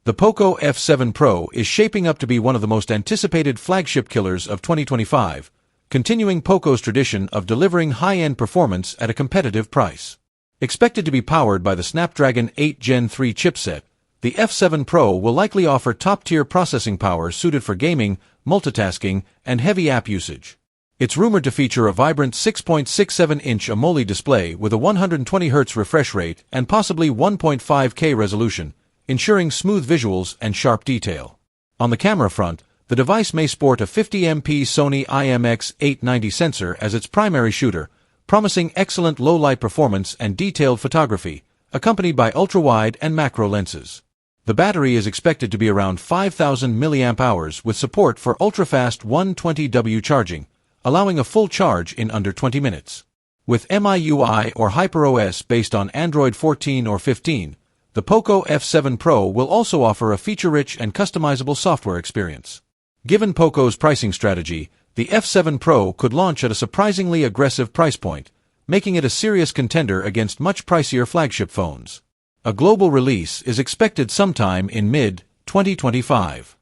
The POCO F7 Pro is shaping up to be one of the most anticipated flagship killers of 2025, continuing POCO's tradition of delivering high-end performance at a competitive price. Expected to be powered by the Snapdragon 8 Gen 3 chipset, the F7 Pro will likely offer top-tier processing power suited for gaming, multitasking, and heavy app usage. It's rumored to feature a vibrant 6.67-inch AMOLED display with a 120Hz refresh rate and possibly 1.5K resolution, ensuring smooth visuals and sharp detail. On the camera front, the device may sport a 50MP Sony IMX890 sensor as its primary shooter, promising excellent low-light performance and detailed photography, accompanied by ultra-wide and macro lenses. The battery is expected to be around 5,000 mAh with support for ultra-fast 120W charging, allowing a full charge in under 20 minutes. With MIUI or HyperOS based on Android 14 or 15, the POCO F7 Pro will also offer a feature-rich and customizable software experience. Given POCO's pricing strategy, the F7 Pro could launch at a surprisingly aggressive price point, making it a serious contender against much pricier flagship phones. A global release is expected sometime in mid-2025.